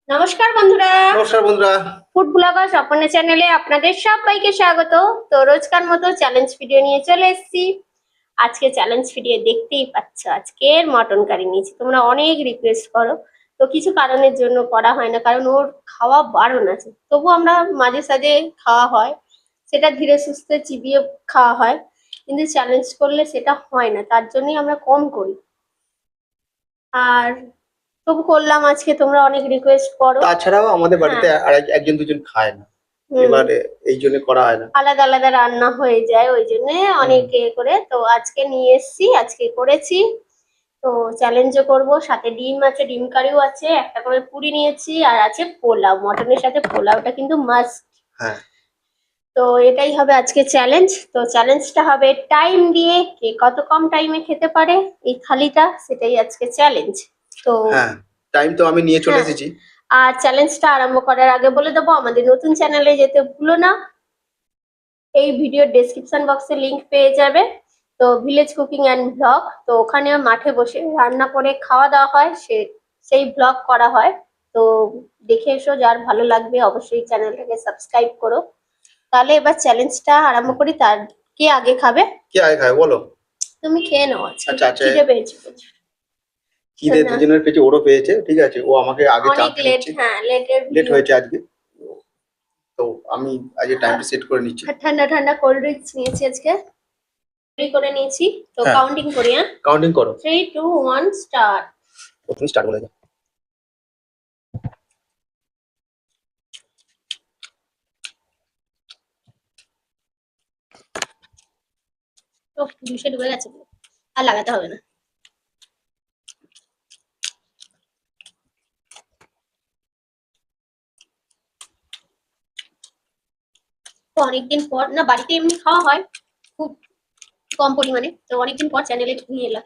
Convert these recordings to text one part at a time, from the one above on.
নমস্কার বন্ধুরা। নমস্কার বন্ধুরা। ফুড ব্লগার স্বপনের চ্যানেলে আপনাদের সবাইকে স্বাগত। তো রোজকার মতো চ্যালেঞ্জ ভিডিও নিয়ে চলে এসেছি। আজকে চ্যালেঞ্জ ভিডিও দেখতেই পাচ্ছ, আজকের মটন কারি নিয়েছি। তোমরা অনেক রিকোয়েস্ট করো, তো কিছু কারণের জন্য করা হয় না, কারণ ওর খাওয়া বারণ আছে। তবু আমরা মাঝে সাঝে খাওয়া হয়, সেটা ধীরে সুস্থে চিবিয়ে খাওয়া হয়, কিন্তু চ্যালেঞ্জ করলে সেটা হয় না, তার জন্যই আমরা কম করি। আর তবু করলাম আজকে, তোমরা অনেক রিকোয়েস্ট করো। তাছাড়াও আমাদের বাড়িতে হ্যাঁ। আর একজন দুজন খায় না, হুম। এবারে এই জন্য করা হয় না। আলাদা আলাদা রান্না হয়ে যায়, ওই জন্য অনেক করে। তো আজকে নিয়ে এসেছি, আজকে করেছি। তো চ্যালেঞ্জও করব, সাথে ডিম আছে, ডিম কারিও আছে, একটা করে পুরি নিয়েছি, আর আছে পোলাও। মটনের সাথে পোলাওটা কিন্তু মাস্ট। হ্যাঁ, তো এটাই হবে আজকে চ্যালেঞ্জ। তো চ্যালেঞ্জটা হবে টাইম দিয়ে, কে কত কম টাইমে খেতে পারে এই থালিটা, সেটাই আজকে চ্যালেঞ্জ। তো হ্যাঁ, টাইম তো আমি নিয়ে চলে হ্যাঁ, এসেছি। আর চ্যালেঞ্জটা আরম্ভ করার আগে বলে দেবো, আমাদের নতুন চ্যানেলে যেতে ভুলো না। এই ভিডিওর ডেসক্রিপশন বক্সে লিংক পেয়ে যাবে। তো ভিলেজ কুকিং অ্যান্ড ব্লগ, তো ওখানে মাঠে বসে রান্না করে খাওয়া দাওয়া হয়, সেই ব্লগ করা হয়। তো দেখে এসো, যার ভালো লাগবে অবশ্যই চ্যানেলটাকে সাবস্ক্রাইব করো। তাহলে এবার চ্যালেঞ্জটা আরম্ভ করি। তার কে আগে খাবে? কে আগে খায় বলো? তুমি খেয়ে নাও, আজকে আচ্ছা আচ্ছা, খিদে পেয়েছে প্রচুর। খিদে না, দুজনের পেয়েছে, ওরও পেয়েছে, ঠিক আছে। ও আমাকে আগে অনেক চাপতে লেট, দিচ্ছে, হ্যাঁ লেটের লেট ভিডিও। হয়েছে আজকে। তো আমি আজকে টাইমটা সেট করে নিচ্ছি। ঠান্ডা ঠান্ডা কোল্ড ড্রিঙ্কস নিয়েছি আজকে, রেডি করে নিয়েছি। তো হ্যাঁ, কাউন্টিং করি, হ্যাঁ? কাউন্টিং করো। 3 2 1 স্টার্ট। প্রথমে স্টার্ট করে দাও। তো দুশে ডুবে গেছে, আর লাগাতে হবে না। তো অনেকদিন পর না, বাড়িতে এমনি খাওয়া হয় খুব কম পরিমাণে, তো অনেকদিন পর চ্যানেলে নিয়ে এলাম।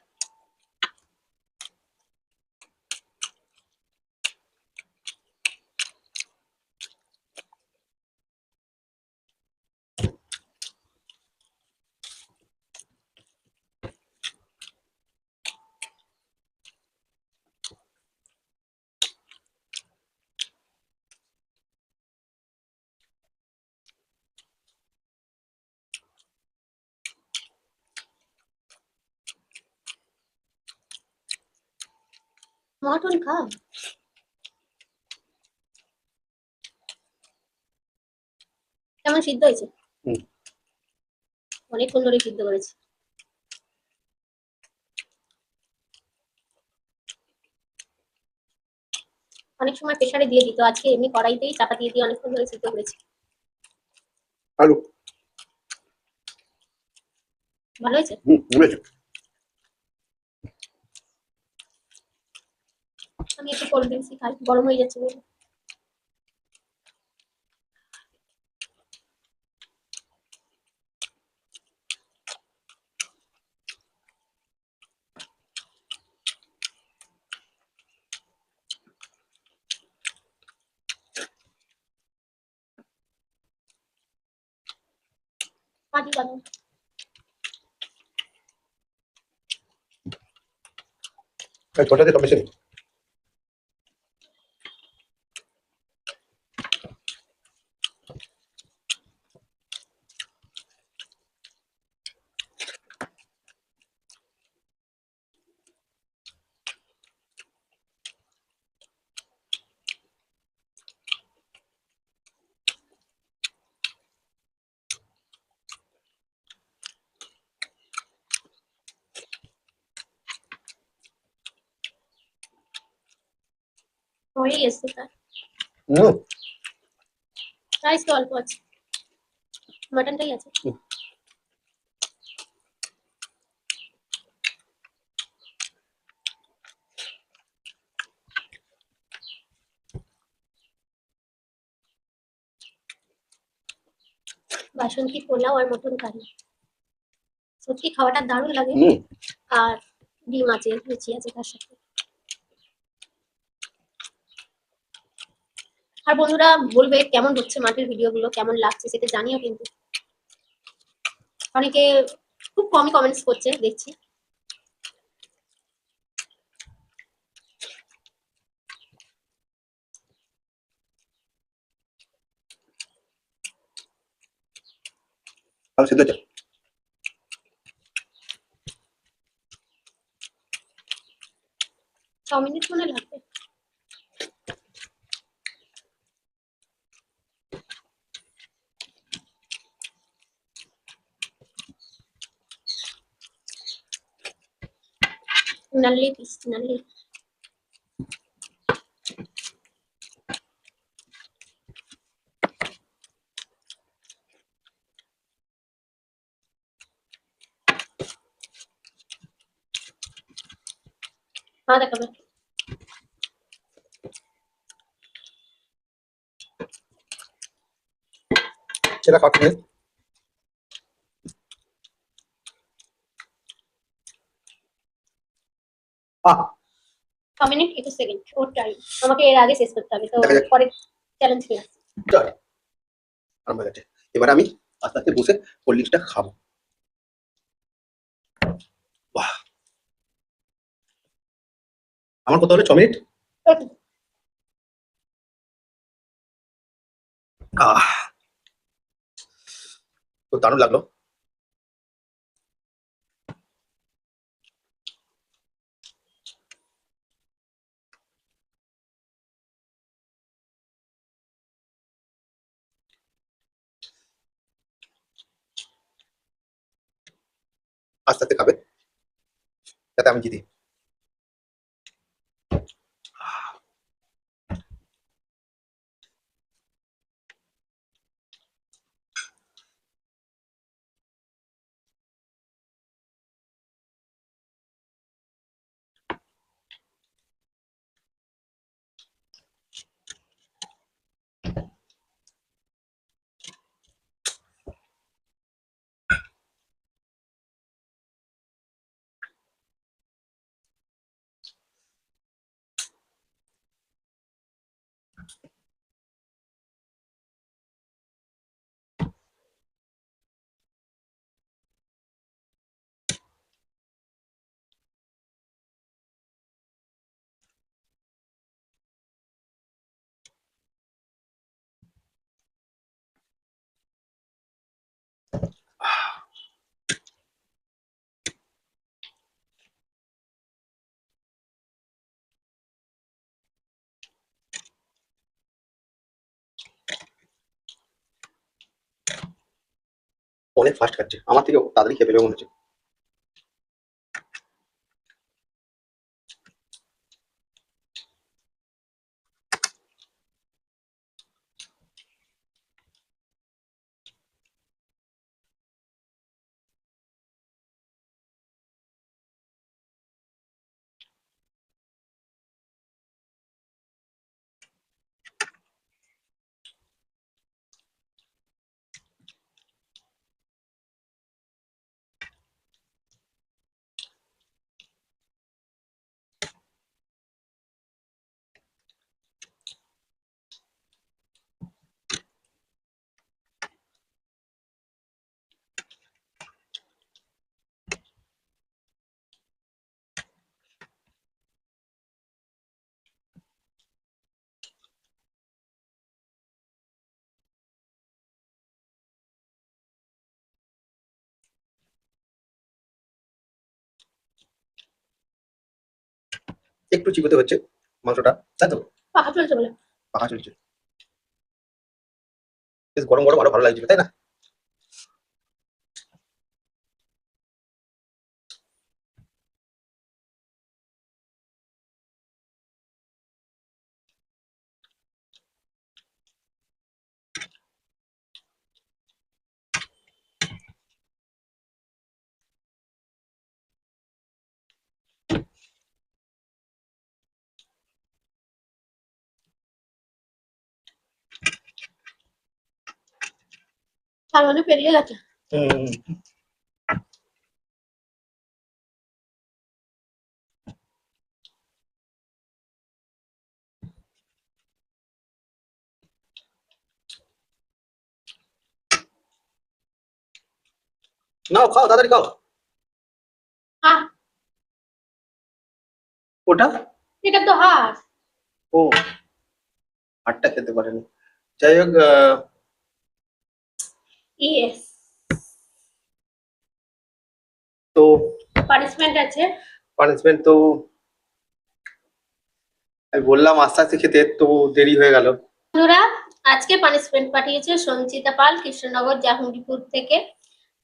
মটন খাও, কেমন সিদ্ধ হয়েছে? অনেকক্ষণ ধরে সিদ্ধ করেছি। অনেক সময় প্রেসারে দিয়ে দিত, আজকে এমনি কড়াইতেই চাপা দিয়ে দিয়ে অনেকক্ষণ ধরে সিদ্ধ করেছি। আলু ভালো হয়েছে। আমি একটু কোল্ড ড্রিঙ্কসই খাই, গরম হয়ে যাচ্ছে বলে। পাটি বানাও। ছোটাতে কম বেশি। হয়েই এসছে তার, হুম, রাইস তো অল্প আছে, মাটনটাই আছে। বাসন্তী পোলাও আর মটন কারি, সত্যি খাওয়াটা দারুণ লাগে। আর ডিম আছে, লুচি আছে তার সাথে। আর বন্ধুরা বলবে কেমন হচ্ছে মাঠের ভিডিওগুলো, কেমন লাগছে সেটা জানিও কিন্তু। অনেকে খুব কমই কমেন্টস করছে দেখছি। ভালো সিদ্ধ হচ্ছে। 6 মিনিট মনে লাগবে। नल्ली पीस नल्ली। हाँ देखो সেটা খাওয়া ঠিক। 6 মিনিট 21 সেকেন্ড ওর টাইম। আমাকে এর আগে শেষ করতে হবে, তো দেখা যাক। পরে চ্যালেঞ্জ নিয়ে আসছি। চল আরম্ভ হয়ে গেছে। এবার আমি আস্তে আস্তে বসে কোল্ড ড্রিঙ্কসটা খাবো। বাহ, আমার কত হলো? 6 মিনিট। আহ, তো দারুণ লাগলো। আস্তে আস্তে খাবে, যাতে আমি জিতি। অনেক ফাস্ট খাচ্ছে, আমার থেকে তাড়াতাড়ি খেয়ে ফেলবে মনে হচ্ছে। একটু চিবোতে হচ্ছে মাংসটা, তাই তো? পাখা চলছে বলে। পাখা চলছে, বেশ গরম গরম আরো ভালো লাগছিল, তাই না? তার মানে পেরিয়ে গেছে। হুম। নাও খাও, তাড়াতাড়ি খাও। হ্যাঁ, ওটা এটা তো হার। ও, হাড়টা খেতে পারেনি। যাই হোক, ইয়েস। তো পানিশমেন্ট আছে। পানিশমেন্ট তো আমি বললাম আস্তে আস্তে খেতে, তো দেরি হয়ে গেল। বন্ধুরা, আজকে পানিশমেন্ট পাঠিয়েছে সঞ্চিতা পাল কৃষ্ণনগর জাহাঙ্গীরপুর থেকে।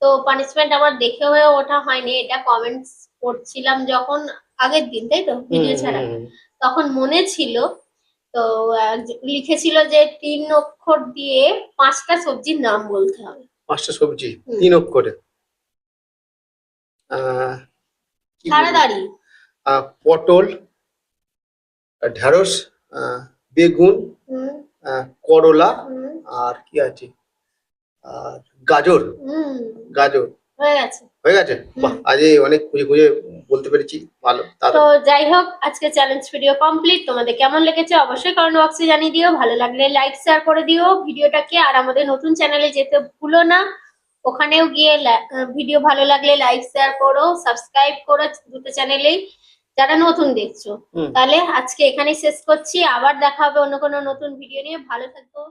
তো পানিশমেন্ট আমার দেখে হয়ে ওঠা হয়নি, এটা কমেন্টস করছিলাম যখন আগের দিন, তাই তো ভিডিও ছাড়া, তখন মনে ছিল। তো লিখেছিল যে 3 অক্ষর দিয়ে 5টা সবজির নাম বলতে হবে। 5টা সবজি হুম। 3 অক্ষরে। কি বলবো? তাড়াতাড়ি। পটল, ঢেঁড়স, বেগুন, হুম করলা, হুম আর কি আছে, আর গাজর। হুম গাজর হয়ে গেছে। হয়ে গেছে। বাহ, আজ অনেক খুঁজে খুঁজে বলতে পেরেছি, ভালো। তো তাড়াতাড়ি। যাই হোক, আজকে চ্যালেঞ্জ ভিডিও কমপ্লিট। তোমাদের কেমন লেগেছে অবশ্যই কমেন্ট বক্সে জানিয়ে দিও। ভালো লাগলে লাইক শেয়ার করে দিও ভিডিওটাকে। আর আমাদের নতুন চ্যানেলে যেতে ভুলো না, ওখানেও গিয়ে ভিডিও ভালো লাগলে লাইক শেয়ার করো, সাবস্ক্রাইব করো দুটো চ্যানেলেই, যারা নতুন দেখছো। হুম। তাহলে আজকে এখানেই শেষ করছি, আবার দেখা হবে অন্য কোনো নতুন ভিডিও নিয়ে। ভালো থাকো।